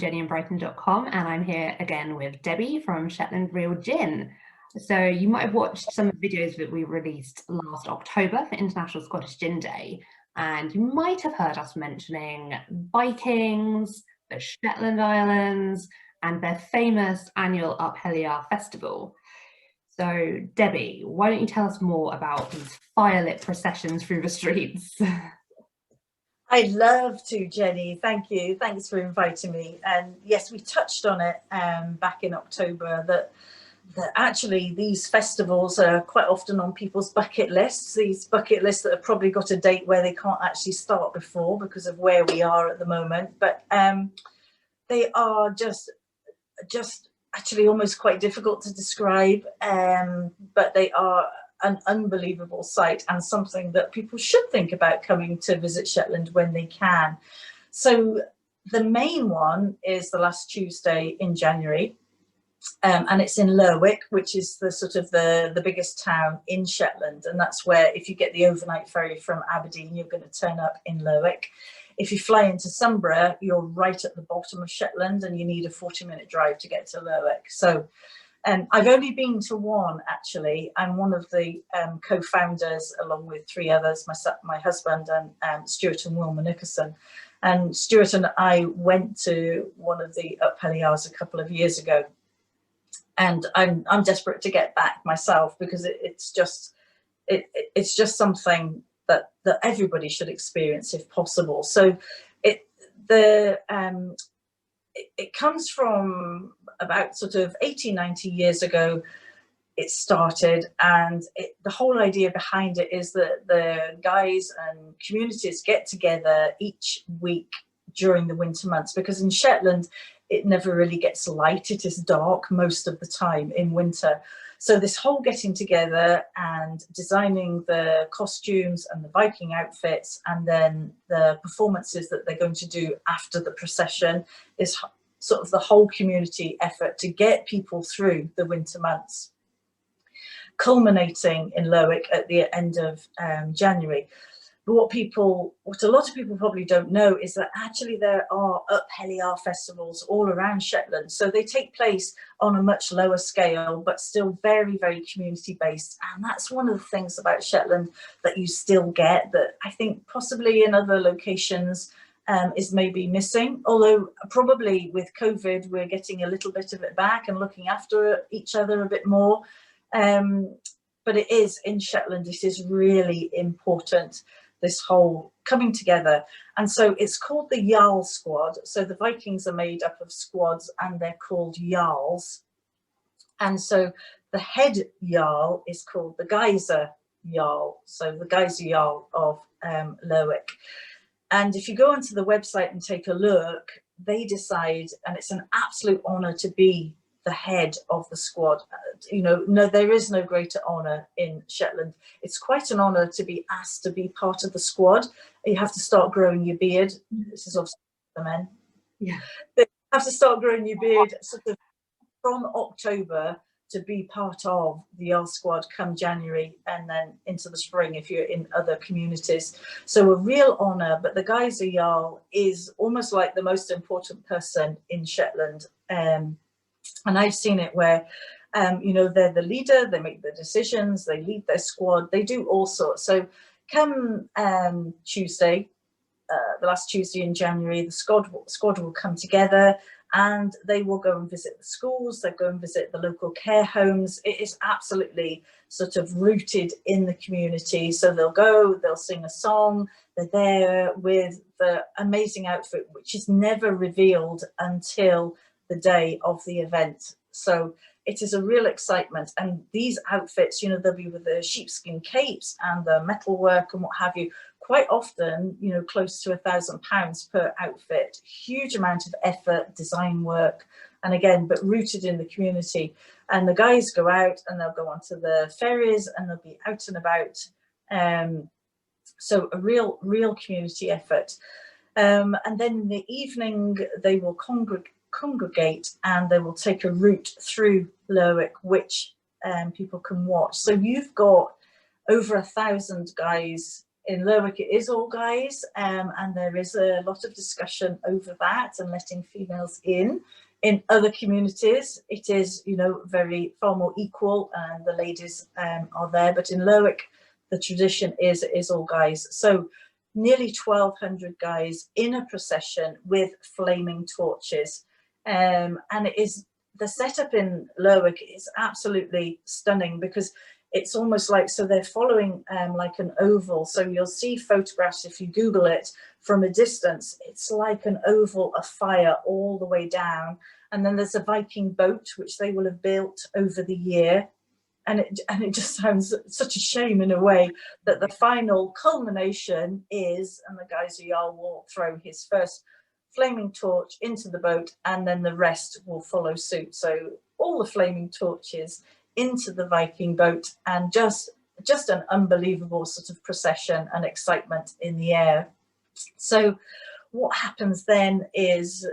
Jenny in Brighton.com, and I'm here again with Debbie from Shetland Reel Gin. So you might have watched some of the videos that we released last October for International Scottish Gin Day, and you might have heard us mentioning Vikings, the Shetland Islands, and their famous annual Up Helly Aa festival. So Debbie, why don't you tell us more about these firelit processions through the streets? I'd love to, Jenny. Thank you. Thanks for inviting me. And yes, we touched on it back in October that actually these festivals are quite often on people's bucket lists. These bucket lists that have probably got a date where they can't actually start before because of where we are at the moment. But they are just actually almost quite difficult to describe, but they are an unbelievable sight and something that people should think about coming to visit Shetland when they can. So the main one is the last Tuesday in January, and it's in Lerwick, which is the sort of the biggest town in Shetland, and that's where if you get the overnight ferry from Aberdeen, you're going to turn up in Lerwick. If you fly into Sunborough, you're right at the bottom of Shetland and you need a 40-minute drive to get to Lerwick. So I've only been to one, actually. I'm one of the co-founders, along with three others, my husband and Stuart and Wilma Nickerson. And Stuart and I went to one of the Up Helly Aas a couple of years ago. And I'm desperate to get back myself because it's just something that everybody should experience if possible. So it comes from about sort of 80, 90 years ago. It started, and the whole idea behind it is that the guys and communities get together each week during the winter months, because in Shetland it never really gets light. It is dark most of the time in winter. So this whole getting together and designing the costumes and the Viking outfits and then the performances that they're going to do after the procession is sort of the whole community effort to get people through the winter months, culminating in Lerwick at the end of January. But what a lot of people probably don't know is that actually there are Up Helly Aa festivals all around Shetland. So they take place on a much lower scale, but still very, very community based. And that's one of the things about Shetland that you still get that I think possibly in other locations is maybe missing. Although probably with COVID, we're getting a little bit of it back and looking after each other a bit more. But it is in Shetland, it is really important, this whole coming together. And so it's called the Jarl Squad. So the Vikings are made up of squads and they're called Jarls. And so the head Jarl is called the Geyser Jarl. So the Geyser Jarl of Lerwick. And if you go onto the website and take a look, they decide, and it's an absolute honour to be the head of the squad. No, there is no greater honour in Shetland. It's quite an honour to be asked to be part of the squad. You have to start growing your beard. This is obviously the men. Yeah. They have to start growing your beard sort of from October to be part of the Jarl Squad come January and then into the spring if you're in other communities. So a real honour, but the Geyser Jarl is almost like the most important person in Shetland. And I've seen it where, they're the leader, they make the decisions, they lead their squad, they do all sorts. So come Tuesday, the last Tuesday in January, the squad will come together and they will go and visit the schools, they'll go and visit the local care homes. It is absolutely sort of rooted in the community. So they'll go, they'll sing a song, they're there with the amazing outfit, which is never revealed until the day of the event. So it is a real excitement, and these outfits, they'll be with the sheepskin capes and the metalwork and what have you, quite often, close to £1,000 per outfit. Huge amount of effort, design work, and again, but rooted in the community. And the guys go out and they'll go onto the ferries and they'll be out and about. So a real community effort. And then in the evening, they will congregate and they will take a route through Lerwick, which people can watch. So you've got over 1,000 guys In Lerwick, it is all guys, and there is a lot of discussion over that and letting females in. In other communities, it is, you know, far more equal, and the ladies are there. But in Lerwick, the tradition is all guys. So nearly 1,200 guys in a procession with flaming torches, and it is, the setup in Lerwick is absolutely stunning, because it's almost like, so they're following like an oval. So you'll see photographs, if you Google it, from a distance, it's like an oval of fire all the way down. And then there's a Viking boat, which they will have built over the year. And it just sounds such a shame, in a way, that the final culmination is, and the Geyser Jarl will throw his first flaming torch into the boat, and then the rest will follow suit. So all the flaming torches into the Viking boat, and just an unbelievable sort of procession and excitement in the air. So what happens then is,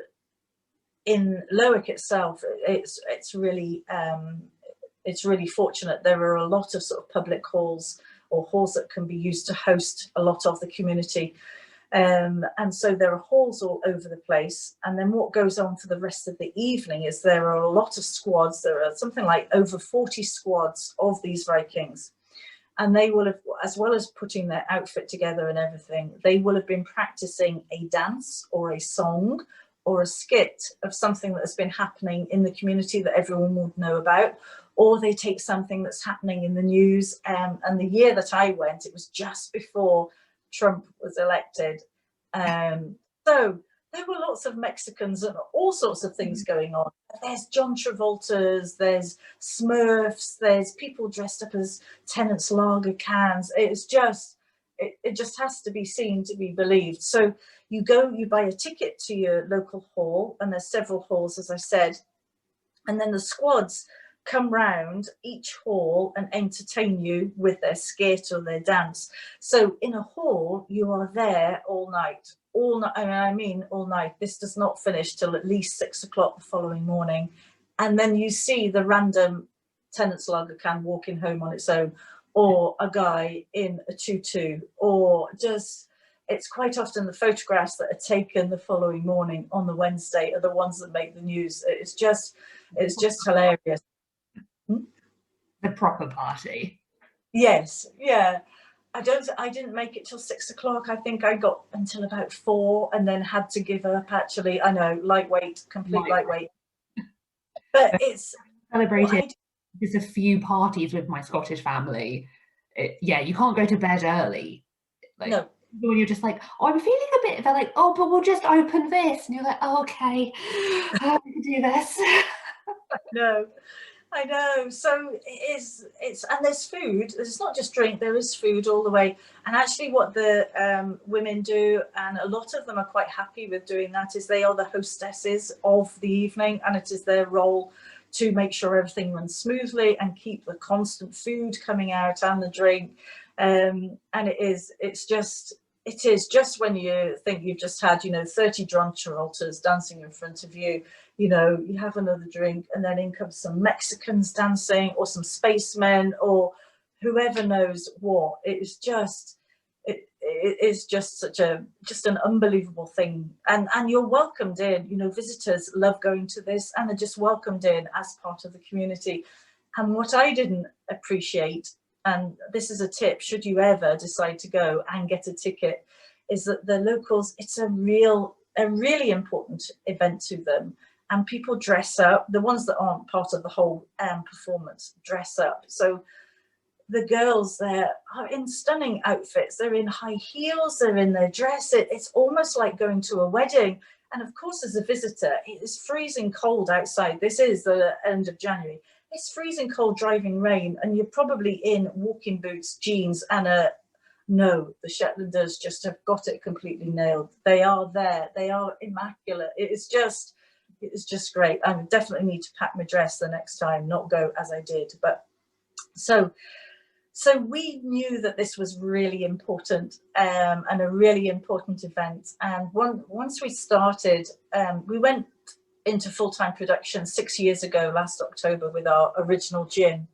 in Lerwick itself, it's really fortunate. There are a lot of sort of public halls, or halls that can be used to host a lot of the community. And so there are halls all over the place. And then what goes on for the rest of the evening is there are a lot of squads. There are something like over 40 squads of these Vikings. And they will have, as well as putting their outfit together and everything, they will have been practicing a dance or a song or a skit of something that has been happening in the community that everyone would know about. Or they take something that's happening in the news. And the year that I went, it was just before Trump was elected. So there were lots of Mexicans and all sorts of things going on. There's John Travolta's, there's Smurfs, there's people dressed up as Tennant's lager cans. It's just, it just has to be seen to be believed. So you go, you buy a ticket to your local hall, and there's several halls, as I said, and then the squads come round each hall and entertain you with their skit or their dance. So in a hall, you are there all night. All night, I mean all night. This does not finish till at least 6 o'clock the following morning. And then you see the random Tennant's lager can walking home on its own, or a guy in a tutu, or just, it's quite often the photographs that are taken the following morning on the Wednesday are the ones that make the news. It's just hilarious. The proper party. Yes, yeah. I didn't make it till 6 o'clock. I think I got until about 4 and then had to give up, actually. I know, lightweight, complete lightweight. But it's celebrated just a few parties with my Scottish family. Yeah, you can't go to bed early. Like, no. When you're just like, oh, I'm feeling a bit, they're like, oh, but we'll just open this. And you're like, oh, okay, we can do this. No. I know. So it's and there's food. It's not just drink. There is food all the way. And actually, what the women do, and a lot of them are quite happy with doing that, is they are the hostesses of the evening, and it is their role to make sure everything runs smoothly and keep the constant food coming out and the drink. And it's just when you think you've just had, 30 John Travoltas dancing in front of you, you have another drink, and then in comes some Mexicans dancing, or some spacemen, or whoever knows what. It's just such an unbelievable thing. And you're welcomed in, visitors love going to this, and they're just welcomed in as part of the community. And what I didn't appreciate, and this is a tip, should you ever decide to go and get a ticket, is that the locals, it's a really important event to them. And people dress up. The ones that aren't part of the whole performance dress up. So the girls there are in stunning outfits. They're in high heels. They're in their dress. It's almost like going to a wedding. And of course, as a visitor, it is freezing cold outside. This is the end of January. It's freezing cold, driving rain, and you're probably in walking boots, jeans, and no, the Shetlanders just have got it completely nailed. They are there. They are immaculate. It's just great. I definitely need to pack my dress the next time, not go as I did. But so we knew that this was really important, and a really important event. And once we started, we went into full-time production 6 years ago, last October, with our original gin.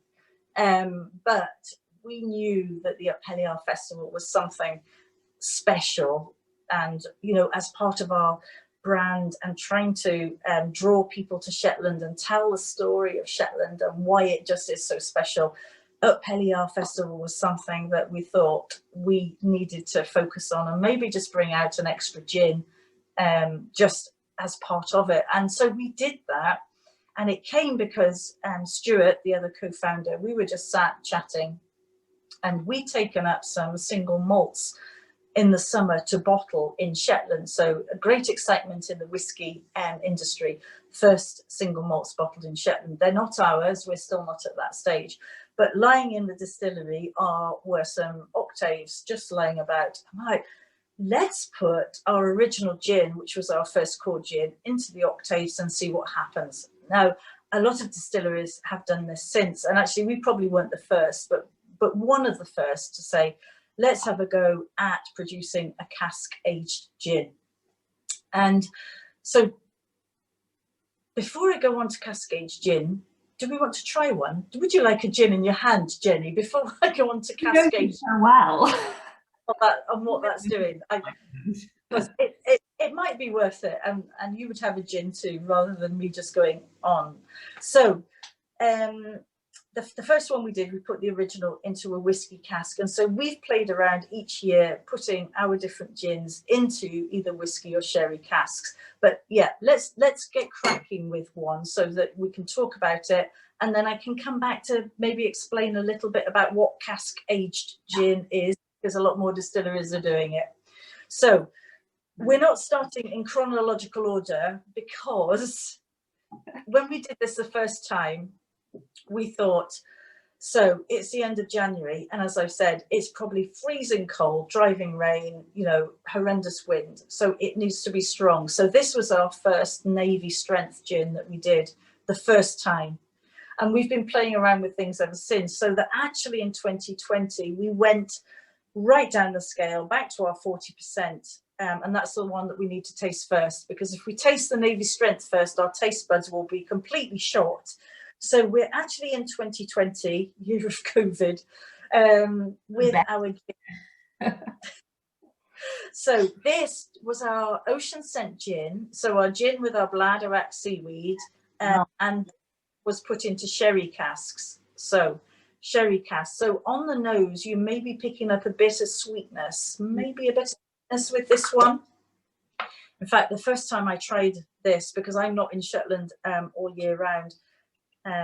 But we knew that the Up Helly Aa festival was something special, and you know, as part of our brand and trying to draw people to Shetland and tell the story of Shetland and why it just is so special, Up Helly Aa festival was something that we thought we needed to focus on, and maybe just bring out an extra gin just as part of it. And so we did that, and it came because Stuart, the other co-founder, we were just sat chatting, and we'd taken up some single malts in the summer to bottle in Shetland. So a great excitement in the whiskey industry. First single malts bottled in Shetland. They're not ours, we're still not at that stage. But lying in the distillery were some octaves just laying about. I'm like, let's put our original gin, which was our first core gin, into the octaves and see what happens. Now, a lot of distilleries have done this since, and actually we probably weren't the first, but one of the first to say, let's have a go at producing a cask aged gin. And so before I go on to cask aged gin, do we want to try one? Would you like a gin in your hand, Jenny, before I go on to cask aged? Wow. On what that's doing. Because it might be worth it, and you would have a gin too, rather than me just going on. So the first one we did, we put the original into a whiskey cask, and so we've played around each year putting our different gins into either whiskey or sherry casks. But yeah, let's get cracking with one so that we can talk about it, and then I can come back to maybe explain a little bit about what cask aged gin is, because a lot more distilleries are doing it. So we're not starting in chronological order, because when we did this the first time, we thought, so it's the end of January, and as I've said, it's probably freezing cold, driving rain, you know, horrendous wind, so it needs to be strong. So this was our first Navy strength gin that we did the first time, and we've been playing around with things ever since, so that actually in 2020 we went right down the scale back to our 40%, and that's the one that we need to taste first, because if we taste the Navy strength first, our taste buds will be completely short. So we're actually in 2020, year of COVID, with our gin. So this was our ocean scent gin. So our gin with our bladderwrack seaweed, and was put into sherry casks. So sherry casks. So on the nose, you may be picking up a bit of sweetness, maybe a bit of sweetness with this one. In fact, the first time I tried this, because I'm not in Shetland all year round,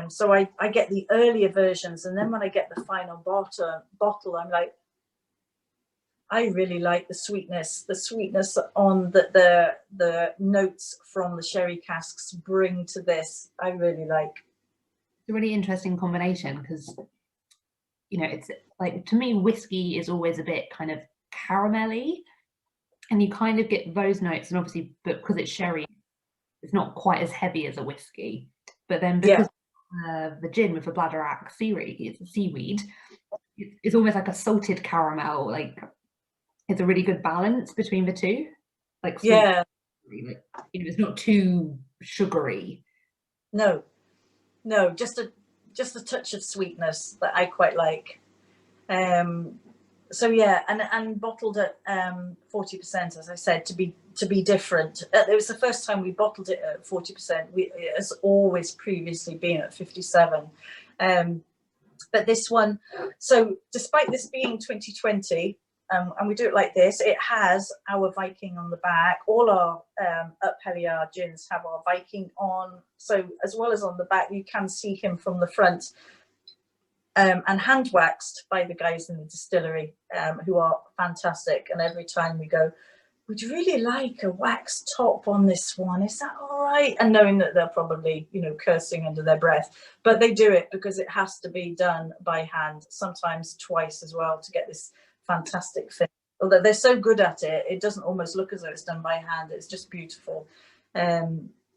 so I get the earlier versions, and then when I get the final bottle, I'm like, I really like the sweetness on the notes from the sherry casks bring to this. I really like. It's a really interesting combination, because, you know, it's like, to me, whiskey is always a bit kind of caramelly, and you kind of get those notes, and obviously, but because it's sherry, it's not quite as heavy as a whiskey. But then because the gin with the bladderwrack seaweed, it's almost like a salted caramel. Like, it's a really good balance between the two. Like, sweet, like, you know, it's not too sugary. No, just a touch of sweetness that I quite like. So yeah, and bottled at 40%, as I said, to be different. It was the first time we bottled it at 40%. It has always previously been at 57. But this one, so despite this being 2020, and we do it like this, it has our Viking on the back. All our Up Helly Aa gins have our Viking on. So as well as on the back, you can see him from the front. And hand waxed by the guys in the distillery, who are fantastic. And every time we go, we'd really like a wax top on this one. Is that all right? And knowing that they're probably, you know, cursing under their breath, but they do it because it has to be done by hand, sometimes twice as well, to get this fantastic fit. Although they're so good at it, it doesn't almost look as though it's done by hand. It's just beautiful.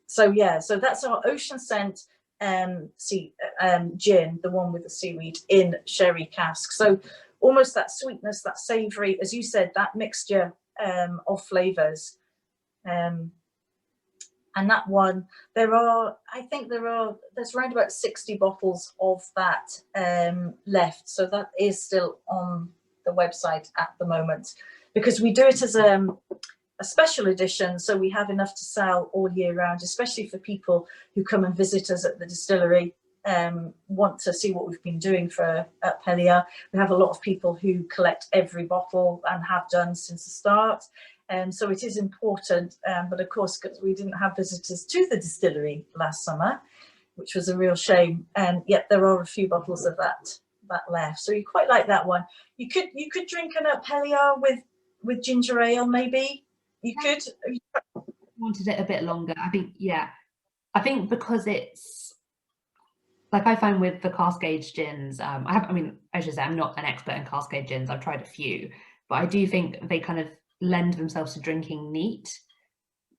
So yeah, so that's our ocean scent gin, the one with the seaweed in sherry cask. So almost that sweetness, that savoury, as you said, that mixture of flavours. And And that one, there's around about 60 bottles of that left. So that is still on the website at the moment, because we do it as a special edition, so we have enough to sell all year round, especially for people who come and visit us at the distillery, want to see what we've been doing for Up Helly Aa. We have a lot of people who collect every bottle and have done since the start. So it is important, but of course, because we didn't have visitors to the distillery last summer, which was a real shame, and yet there are a few bottles of that left. So you quite like that one. You could drink an Up Helly Aa with ginger ale, maybe. You could. Wanted it a bit longer. I think, yeah. I think because it's like, I find with the cask aged gins, I mean, as you say, I'm not an expert in cask aged gins. I've tried a few, but I do think they kind of lend themselves to drinking neat,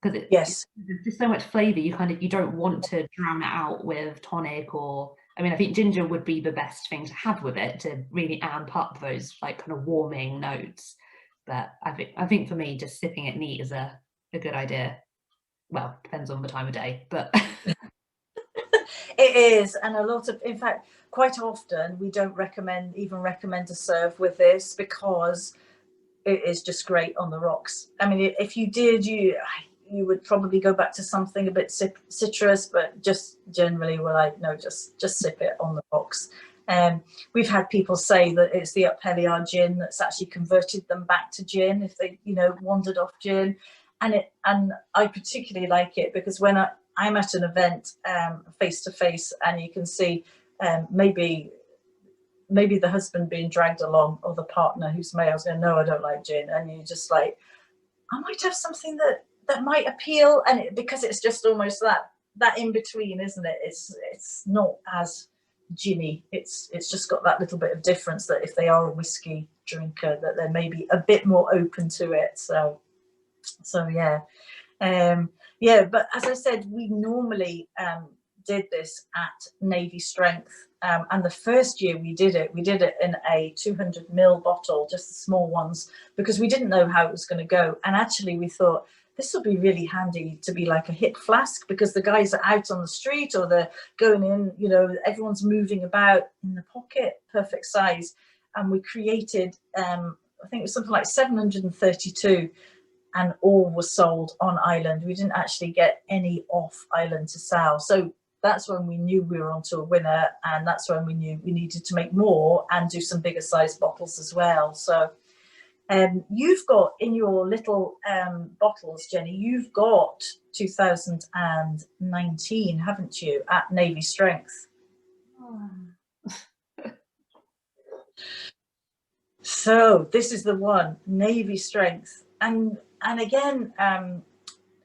because Yes, there's just so much flavour. You don't want to drown it out with tonic, or I mean, I think ginger would be the best thing to have with it to really amp up those like kind of warming notes. But I think for me, just sipping it neat is a good idea. Well, depends on the time of day, but it is. And a lot of, in fact, quite often we don't even recommend to serve with this, because it is just great on the rocks. I mean, if you did, you would probably go back to something a bit citrus, but just generally we're like, no, just sip it on the rocks. We've had people say that it's the Up Helly Aa gin that's actually converted them back to gin if they, wandered off gin. And I particularly like it because when I'm at an event face to face, and you can see maybe the husband being dragged along, or the partner who's male going, no, I don't like gin, and you're just like, I might have something that might appeal, and because it's just almost that in between, isn't it? It's not as ginny. It's just got that little bit of difference, that if they are a whiskey drinker, that they're maybe a bit more open to it. So yeah. Yeah, but as I said, we normally did this at Navy strength, and the first year we did it in a 200 ml bottle, just the small ones, because we didn't know how it was going to go. And actually we thought this will be really handy to be like a hip flask, because the guys are out on the street, or they're going in, everyone's moving about in the pocket, perfect size. And we created, I think it was something like 732, and all was sold on island. We didn't actually get any off island to sell. So that's when we knew we were onto a winner, and that's when we knew we needed to make more and do some bigger size bottles as well. So you've got in your little bottles, Jenny, you've got 2019, haven't you, at Navy strength? oh. So this is the one, Navy strength. And again,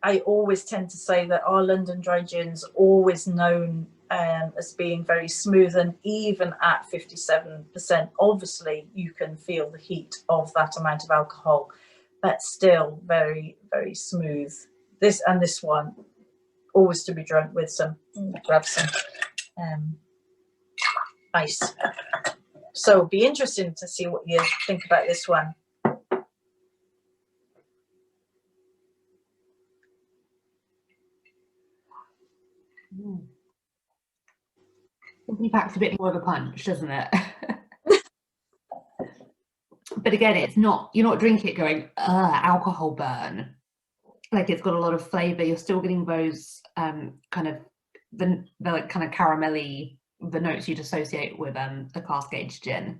I always tend to say that our London dry gin's always known as being very smooth, and even at 57%, obviously you can feel the heat of that amount of alcohol, but still very, very smooth. This one, always to be drunk with some, grab some ice. So it'll be interesting to see what you think about this one. Simply packs a bit more of a punch, doesn't it? But again, you're not drinking it going, alcohol burn. Like, it's got a lot of flavour. You're still getting those kind of the like kind of caramelly, the notes you'd associate with the cask aged gin.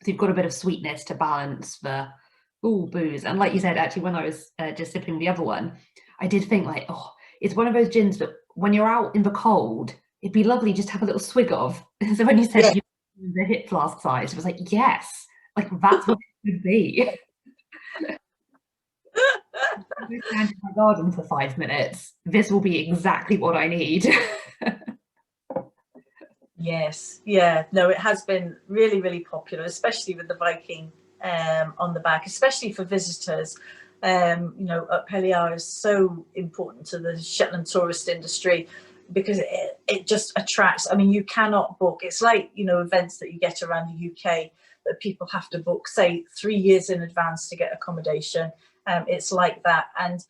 So you've got a bit of sweetness to balance the booze. And like you said, actually, when I was just sipping the other one, I did think like, it's one of those gins that when you're out in the cold, it'd be lovely just to have a little swig of. So when you said the hip flask size, it was like, yes, like that's what it should be. I'm stand in my garden for 5 minutes. This will be exactly what I need. Yes, yeah, no, it has been really, really popular, especially with the Viking on the back, especially for visitors. Up Helly Aa is so important to the Shetland tourist industry, because it just attracts. I mean, you cannot book. It's like, events that you get around the UK that people have to book, say, 3 years in advance to get accommodation. It's like that. And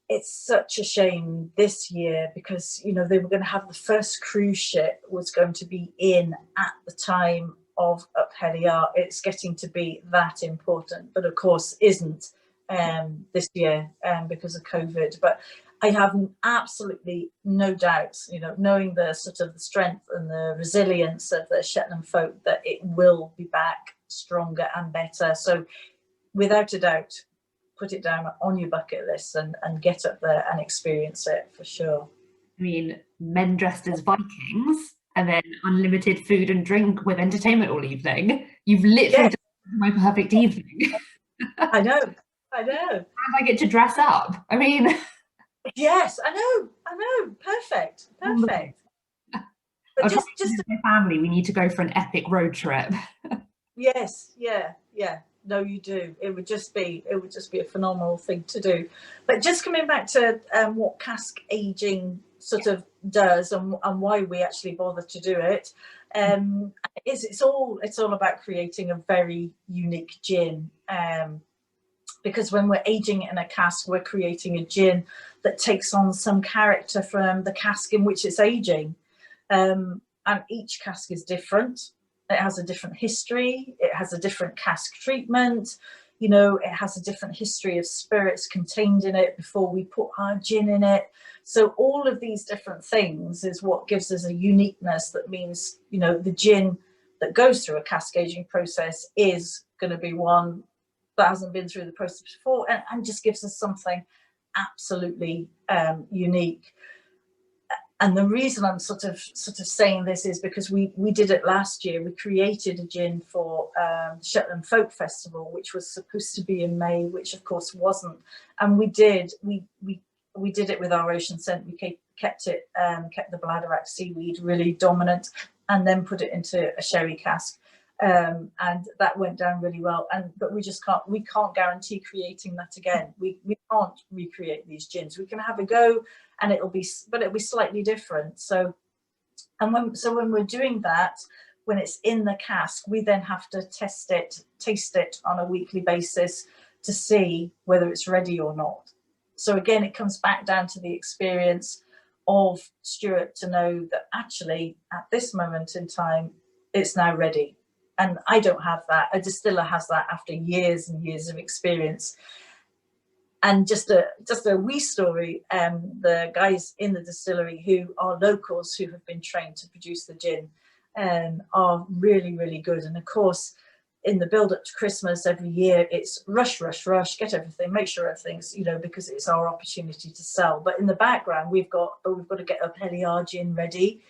it's such a shame this year because, you know, they were going to have the first cruise ship was going to be in at the time of Up Helly Aa. It's getting to be that important, but of course isn't this year because of COVID. But I have absolutely no doubts, you know, knowing the sort of the strength and the resilience of the Shetland folk, that it will be back stronger and better. So without a doubt, put it down on your bucket list and get up there and experience it for sure. I mean, men dressed as Vikings and then unlimited food and drink with entertainment all evening. You've literally done my perfect evening. I know, I know. And I get to dress up. I mean, yes, I know. Perfect. But just my family, we need to go for an epic road trip. Yes, yeah. No, you do. It would just be a phenomenal thing to do. But just coming back to what cask aging sort of does and why we actually bother to do it, it's all about creating a very unique gin. Because when we're aging it in a cask, we're creating a gin that takes on some character from the cask in which it's aging. And each cask is different. It has a different history. It has a different cask treatment. You know, it has a different history of spirits contained in it before we put our gin in it. So all of these different things is what gives us a uniqueness that means, you know, the gin that goes through a cask aging process is going to be one that hasn't been through the process before, and just gives us something absolutely unique. And the reason I'm sort of saying this is because we did it last year. We created a gin for Shetland Folk Festival, which was supposed to be in May, which of course wasn't. And we did it with our ocean scent. We kept the bladderwrack seaweed really dominant, and then put it into a sherry cask. And that went down really well. But we can't guarantee creating that again. We can't recreate these gins. We can have a go, and it'll be slightly different. So when we're doing that, when it's in the cask, we then have to taste it on a weekly basis to see whether it's ready or not. So again, it comes back down to the experience of Stuart to know that actually at this moment in time, it's now ready. And I don't have that. A distiller has that after years and years of experience. And just a wee story, the guys in the distillery who are locals who have been trained to produce the gin are really, really good. And of course, in the build up to Christmas every year, it's rush, get everything, make sure everything's, you know, because it's our opportunity to sell. But in the background, we've got to get Up Helly Aa gin ready.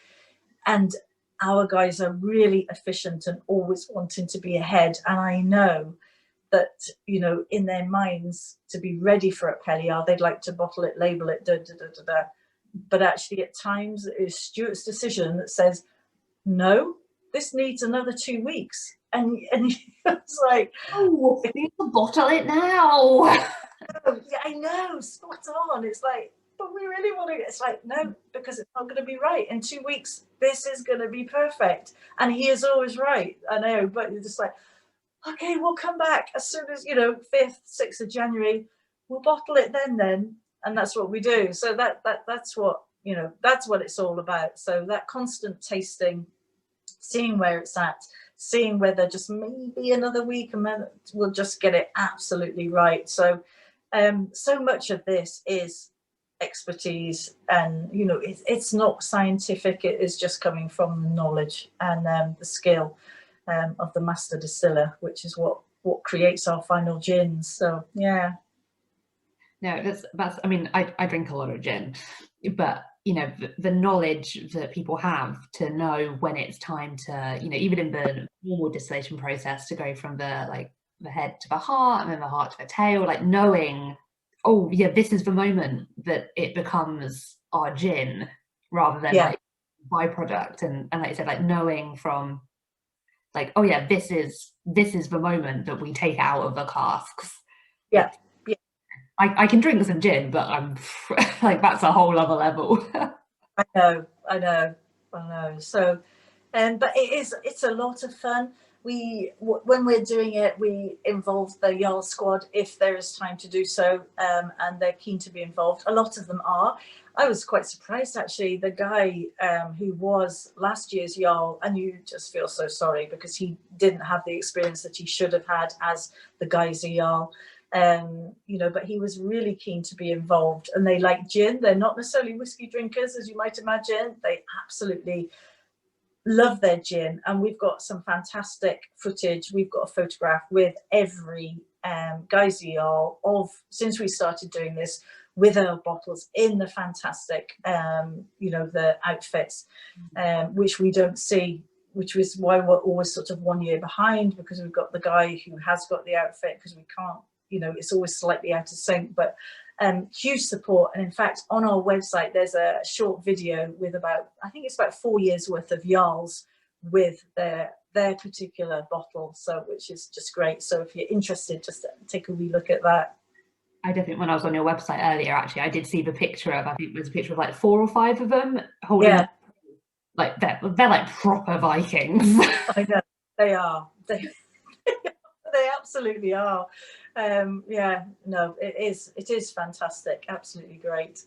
And our guys are really efficient and always wanting to be ahead. And I know that, you know, in their minds, to be ready for Up Helly Aa, they'd like to bottle it, label it, But actually at times it is Stuart's decision that says, no, this needs another 2 weeks. And it's like, oh, we need to bottle it now. Yeah, I know, spot on. It's like, but we really want to. It's like, no, because it's not going to be right. In 2 weeks, this is going to be perfect. And he is always right. I know, but you're just like, okay, we'll come back as soon as, you know, 5th, 6th of January, we'll bottle it then. And that's what we do. So that's what, you know, that's what it's all about. So that constant tasting, seeing where it's at, seeing whether just maybe another week and then we'll just get it absolutely right. So so much of this is expertise, and you know, it's not scientific. It is just coming from knowledge and the skill of the master distiller, which is what creates our final gins. So yeah. No, that's I mean, I drink a lot of gin, but you know, the knowledge that people have to know when it's time to, you know, even in the normal distillation process, to go from the head to the heart and then the heart to the tail, like knowing, oh yeah, this is the moment that it becomes our gin rather than like byproduct. And like I said, like knowing from like, oh yeah, this is the moment that we take out of the casks. Yeah. I can drink some gin, but I'm like, that's a whole other level. I know. So, but it's a lot of fun. when we're doing it, we involve the Jarl squad if there is time to do so, and they're keen to be involved. A lot of them are. I was quite surprised actually. The guy who was last year's Jarl, and you just feel so sorry because he didn't have the experience that he should have had as the Geyser Jarl. You know, but he was really keen to be involved, and they like gin. They're not necessarily whiskey drinkers, as you might imagine. They absolutely love their gin, and we've got some fantastic footage. We've got a photograph with every Geyser Jarl of since we started doing this, with our bottles in the fantastic, you know, the outfits, which we don't see, which is why we're always sort of 1 year behind, because we've got the guy who has got the outfit, because we can't, you know, it's always slightly out of sync. But huge support. And in fact, on our website, there's a short video with about, I think it's about 4 years worth of Jarls with their particular bottle. So, which is just great. So if you're interested, just take a wee look at that. I definitely, when I was on your website earlier, actually, I did see the picture of, I think there's a picture of like 4 or 5 of them holding, Yeah, like they're like proper Vikings. I know they are. They absolutely are. Yeah, no, it is fantastic. Absolutely great.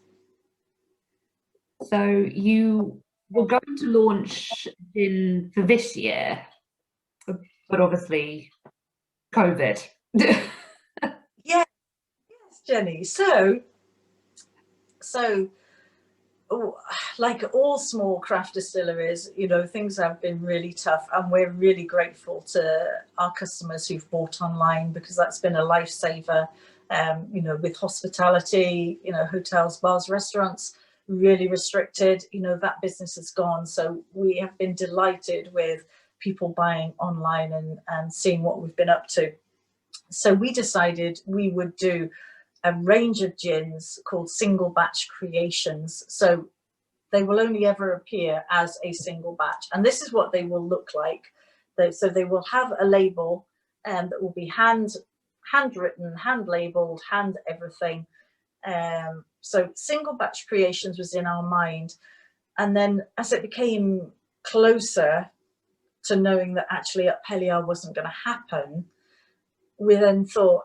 So you were going to launch gin for this year, but obviously COVID. Yeah, yes, Jenny. So like all small craft distilleries, you know, things have been really tough, and we're really grateful to our customers who've bought online, because that's been a lifesaver. You know, with hospitality, you know, hotels, bars, restaurants really restricted, you know, that business is gone. So we have been delighted with people buying online and seeing what we've been up to. So we decided we would do a range of gins called single batch creations. So they will only ever appear as a single batch, and this is what they will look like. So they will have a label that will be handwritten, hand labeled, hand everything. So single batch creations was in our mind, and then as it became closer to knowing that actually Up Helly Aa wasn't going to happen, we then thought,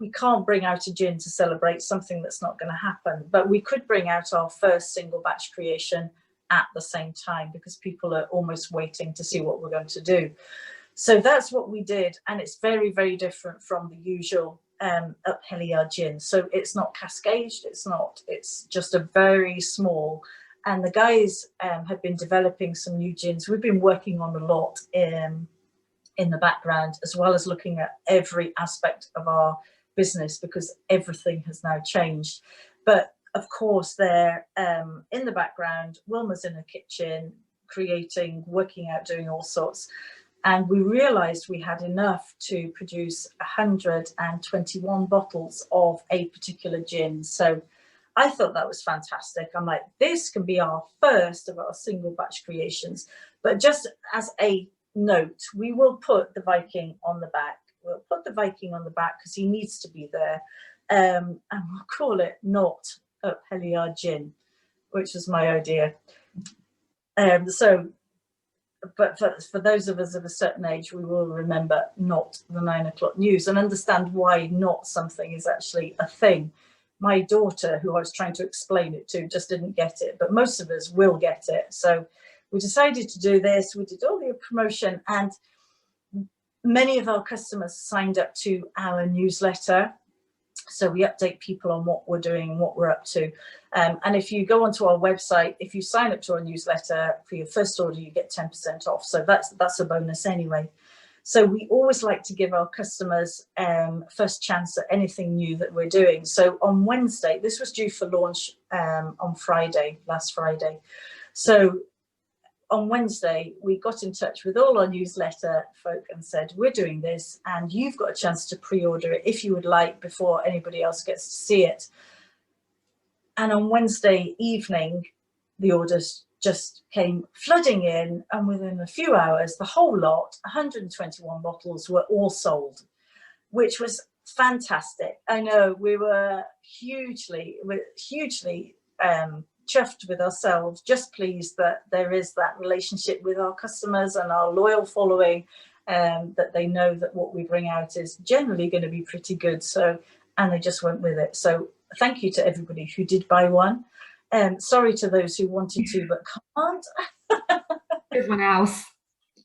we can't bring out a gin to celebrate something that's not going to happen, but we could bring out our first single batch creation at the same time, because people are almost waiting to see what we're going to do. So that's what we did, and it's very, very different from the usual Up Helly Aa gin. So it's not cascaded, it's just a very small, and the guys have been developing some new gins. We've been working on a lot in the background, as well as looking at every aspect of our business, because everything has now changed. But of course, they're in the background. Wilma's in the kitchen, creating, working out, doing all sorts. And we realized we had enough to produce 121 bottles of a particular gin. So I thought that was fantastic. I'm like, this can be our first of our single batch creations. But just as a note, we will put the Viking on the back. We'll put the Viking on the back because he needs to be there. And we'll call it Not Up Helly Aa Gin, which was my idea. But for those of us of a certain age, we will remember Not the 9 o'clock news and understand why not something is actually a thing. My daughter, who I was trying to explain it to, just didn't get it, but most of us will get it. So we decided to do this. We did all the promotion, and many of our customers signed up to our newsletter. So we update people on what we're doing, what we're up to. And if you go onto our website, if you sign up to our newsletter for your first order, you get 10% off. So that's a bonus anyway. So we always like to give our customers first chance at anything new that we're doing. So on Wednesday, this was due for launch on Friday, last Friday. So on Wednesday, we got in touch with all our newsletter folk and said, we're doing this and you've got a chance to pre-order it if you would like before anybody else gets to see it. And on Wednesday evening, the orders just came flooding in, and within a few hours, the whole lot, 121 bottles, were all sold, which was fantastic. I know we were hugely chuffed with ourselves, just pleased that there is that relationship with our customers and our loyal following, that they know that what we bring out is generally going to be pretty good. So, and they just went with it. So thank you to everybody who did buy one. Sorry to those who wanted to but can't. Everyone else,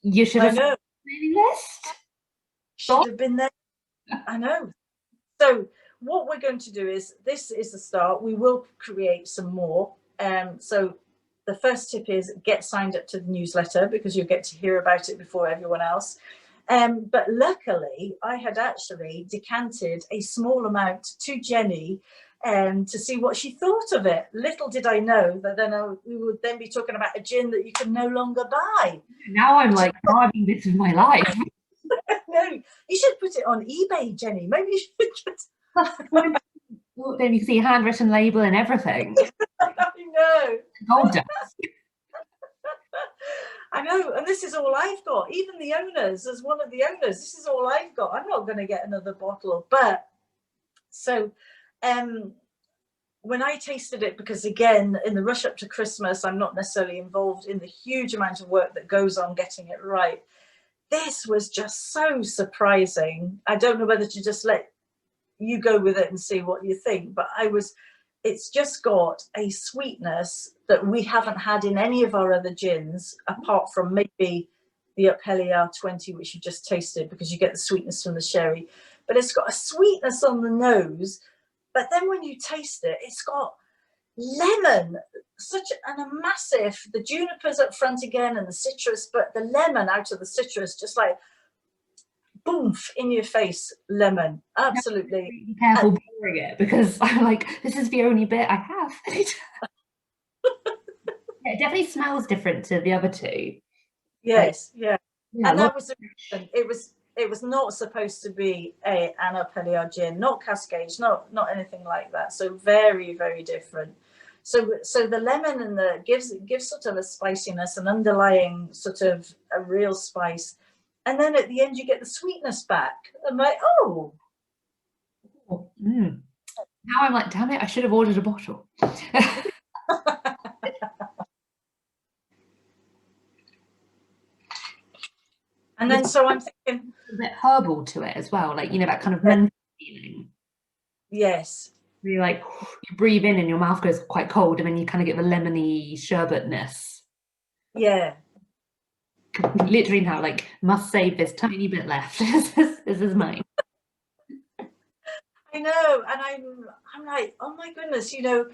you should have I know. mailing list. Should have been there. I know. So what we're going to do is, this is the start. We will create some more. So the first tip is get signed up to the newsletter, because you'll get to hear about it before everyone else. But luckily, I had actually decanted a small amount to Jenny to see what she thought of it. Little did I know that then we would then be talking about a gin that you can no longer buy. Now I'm like driving this in my life. No, you should put it on eBay, Jenny. Maybe you should just... Then you see a handwritten label and everything. I know. Gold dust. I know, and this is all I've got. Even the owners, as one of the owners, this is all I've got. I'm not going to get another bottle. But so when I tasted it, because again, in the rush up to Christmas, I'm not necessarily involved in the huge amount of work that goes on getting it right. This was just so surprising. I don't know whether to just let you go with it and see what you think, but it's just got a sweetness that we haven't had in any of our other gins, apart from maybe the Up Helly Aa 20, which you just tasted, because you get the sweetness from the sherry. But it's got a sweetness on the nose, but then when you taste it, it's got lemon, a massive, the junipers up front again and the citrus, but the lemon out of the citrus, just like boom in your face, lemon. Absolutely. Be careful pouring it, because I'm like, this is the only bit I have. It definitely smells different to the other two. Yes, yeah. And that was the reason. It was not supposed to be an Up Helly Aa gin, not Cascade, not anything like that. So very, very different. So the lemon and the gives sort of a spiciness, an underlying sort of a real spice. And then at the end, you get the sweetness back. I'm like, oh. Now I'm like, damn it, I should have ordered a bottle. And then so I'm thinking a bit herbal to it as well, like, you know, that kind of mental feeling. Yes. You like, you breathe in and your mouth goes quite cold, and then you kind of get the lemony sherbetness. Yeah. Literally now, like, must save this tiny bit left. This is mine. I know, and I'm like, oh my goodness, you know,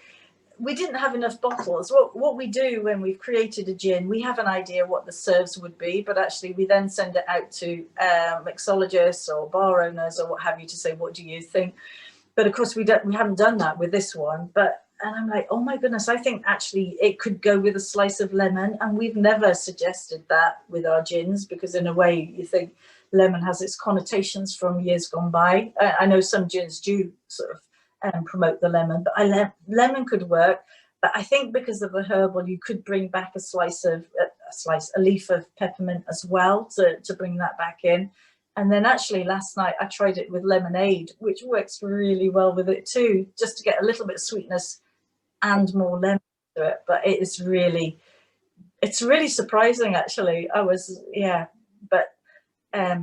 we didn't have enough bottles. What we do when we've created a gin, we have an idea what the serves would be, but actually we then send it out to mixologists or bar owners or what have you to say, what do you think? But of course we haven't done that with this one. And I'm like, oh my goodness, I think actually it could go with a slice of lemon, and we've never suggested that with our gins, because in a way you think lemon has its connotations from years gone by. I know some gins do sort of promote the lemon, but lemon could work. But I think because of the herbal, you could bring back a leaf of peppermint as well to bring that back in. And then actually last night I tried it with lemonade, which works really well with it too, just to get a little bit of sweetness and more lemon to it. But it's really surprising actually. But I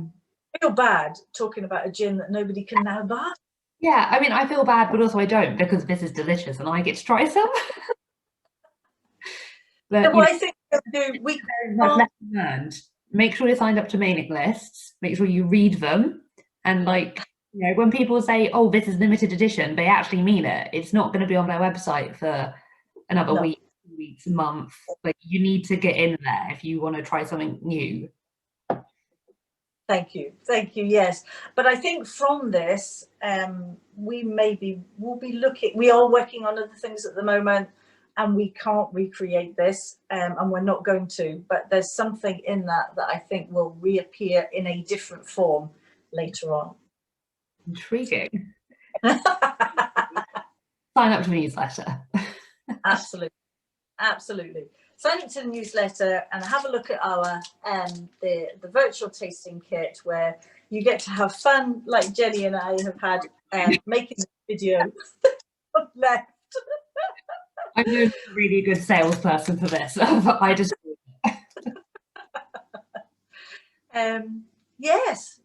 feel bad talking about a gin that nobody can now buy. Yeah, I mean, I feel bad, but also I don't, because this is delicious and I get to try some. But so I think we lesson learned. Make sure you're signed up to mailing lists. Make sure you read them, and like, you know, when people say, "Oh, this is limited edition," they actually mean it. It's not going to be on their website for another week, 2 weeks, a month. Like, you need to get in there if you want to try something new. Thank you. Yes, but I think from this, we'll be looking. We are working on other things at the moment, and we can't recreate this, and we're not going to. But there's something in that I think will reappear in a different form later on. Intriguing. Sign up to the newsletter. Absolutely. Sign up to the newsletter and have a look at our the virtual tasting kit, where you get to have fun like Jenny and I have had making this video left. I'm a really good salesperson for this. I just Yes.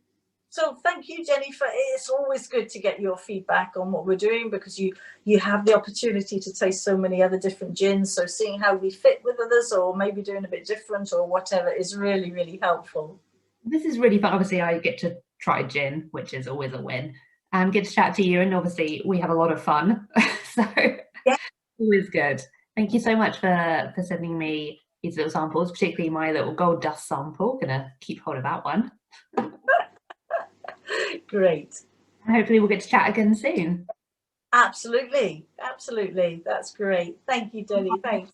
So thank you, Jenny, for it's always good to get your feedback on what we're doing, because you have the opportunity to taste so many other different gins. So seeing how we fit with others, or maybe doing a bit different or whatever, is really, really helpful. This is really fun. Obviously, I get to try gin, which is always a win, and get to chat to you. And obviously, we have a lot of fun. So Yeah. always good. Thank you so much for sending me these little samples, particularly my little gold dust sample. Gonna keep hold of that one. Great. And hopefully we'll get to chat again soon. Absolutely. Absolutely. That's great. Thank you, Jenny. Thanks.